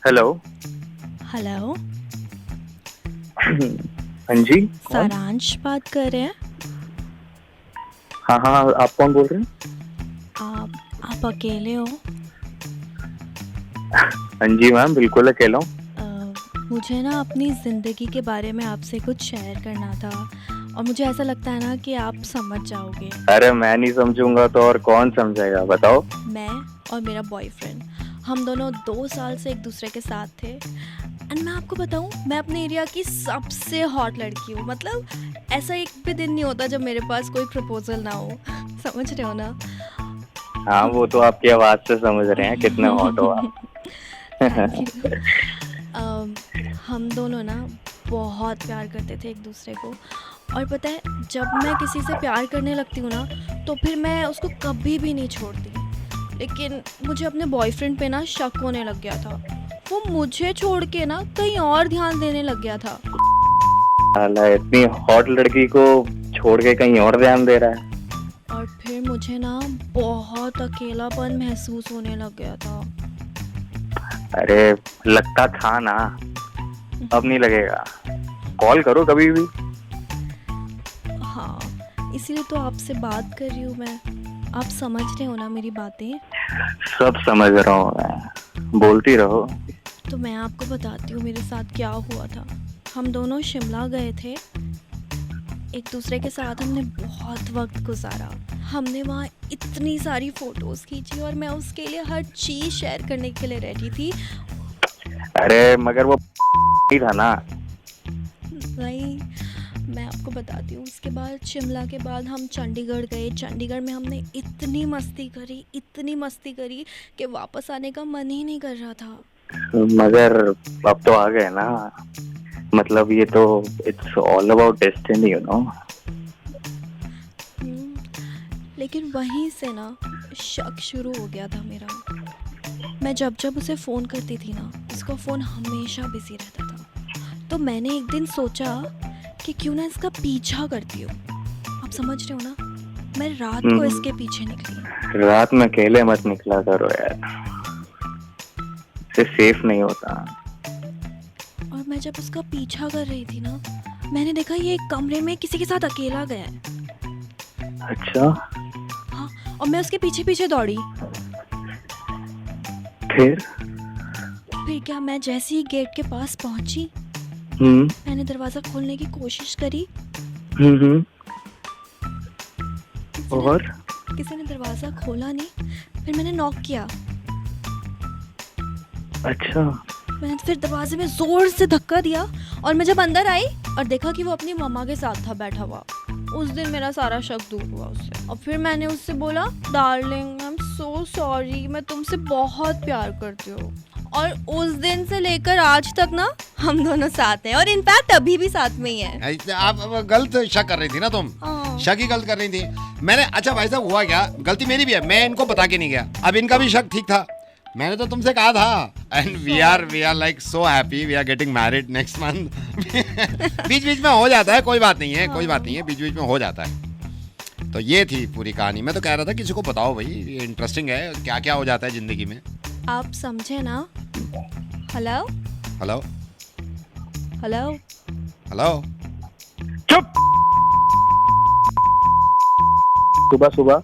Hello. Hello. हाँ जी, कौन? सारांश बात कर रहे हैं? हाँ हाँ, आप कौन बोल रहे हैं? आप अकेले हो? हाँ जी मैम, बिल्कुल अकेला हूँ। मुझे ना अपनी ज़िंदगी के बारे में आपसे कुछ शेयर करना था और मुझे ऐसा लगता है ना कि आप समझ जाओगे। अरे मैं नहीं समझूंगा तो और कौन समझेगा, बताओ। मैं और मेरा बॉयफ्रेंड, हम दोनों 2 साल से एक दूसरे के साथ थे। एंड मैं आपको बताऊं, मैं अपने एरिया की सबसे हॉट लड़की हूँ। मतलब ऐसा एक भी दिन नहीं होता जब मेरे पास कोई प्रपोजल ना हो। समझ रहे हो ना? हाँ, वो तो आपकी आवाज से समझ रहे हैं कितने हॉट हो आप। Thank you. हम दोनों ना बहुत प्यार करते थे एक दूसरे को। और पता है, जब मैं किसी से प्यार करने लगती हूँ ना, तो फिर मैं उसको कभी भी नहीं छोड़ती। लेकिन मुझे अपने बॉयफ्रेंड पे ना शक होने लग गया था। वो मुझे छोड़ के ना कहीं और ध्यान देने लग गया था। साला इतनी हॉट लड़की को छोड़ के कहीं और ध्यान दे रहा है। और फिर मुझे ना बहुत अकेलापन महसूस होने लग गया था। अरे लगता था ना, अब नहीं लगेगा। कॉल करो कभी भी। हाँ, इसीलिए तो आपसे बात कर रही हूँ मैं। आप समझ रहे हो ना मेरी बातें? सब समझ रहा हूँ मैं, बोलती रहो। तो मैं आपको बताती हूँ मेरे साथ क्या हुआ था। हम दोनों शिमला गए थे। एक दूसरे के साथ हमने बहुत वक्त गुजारा। हमने वहाँ इतनी सारी फ़ोटोज़ खींची और मैं उसके लिए हर चीज़ शेयर करने के लिए रेडी थी। अरे मगर वो ही था ना। नहीं, मैं आपको बताती हूँ। उसके बाद शिमला के बाद हम चंडीगढ़ गए। चंडीगढ़ में हमने इतनी मस्ती करी कि वापस आने का मन ही नहीं कर रहा था। मगर अब तो आ गए ना, मतलब ये तो it's all about destiny, you know. लेकिन वहीं से ना शक शुरू हो गया था मेरा। मैं जब जब उसे फ़ोन करती थी ना, उसका फ़ोन हमेशा बिजी रहता था। तो मैंने एक दिन सोचा कि क्यों ना इसका पीछा करती हूँ। आप समझ रहे हो ना? मैं रात को इसके पीछे निकली। रात में अकेले मत निकला करो यार, इससे सेफ नहीं होता। और मैं जब उसका पीछा कर रही थी ना, मैंने देखा ये एक कमरे में किसी के साथ अकेला गया है। अच्छा, हाँ, और मैं उसके पीछे पीछे दौड़ी। फिर? फिर क्या, मैं जैसे ही गेट के पास पहुंची, हम्म मैंने दरवाज़ा खोलने की कोशिश करी। हम्म। किसी ने और? किसी ने दरवाज़ा खोला नहीं। फिर मैंने नॉक किया। अच्छा। मैंने फिर दरवाजे में ज़ोर से धक्का दिया और मैं जब अंदर आई और देखा कि वो अपनी मम्मा के साथ था बैठा हुआ, उस दिन मेरा सारा शक दूर हुआ उससे। और फिर मैंने उससे बोला, darling I am so sorry, मैं तुमसे बहुत प्यार करती हूँ। और उस दिन से लेकर आज तक ना हम दोनों साथ हैं और इनफैक्ट अभी भी साथ में ही हैं। आप गलत शक कर रही थी ना तुम। हाँ। शक ही गलत कर रही थी। मैंने, अच्छा भाई साहब हुआ क्या, गलती मेरी भी है, मैं इनको बता के नहीं गया। अब इनका भी शक ठीक था, मैंने तो तुमसे कहा था। And we are like so happy, we are getting married next month. बीच बीच में हो जाता है, कोई बात नहीं है, कोई बात नहीं है, बीच बीच में हो जाता है। तो ये थी पूरी कहानी। मैं तो कह रहा था किसी को बताओ भाई, ये इंटरेस्टिंग है, क्या क्या हो जाता है जिंदगी में। आप समझे ना? Hello hello hello. हेलो। चुप। सुबह सुबह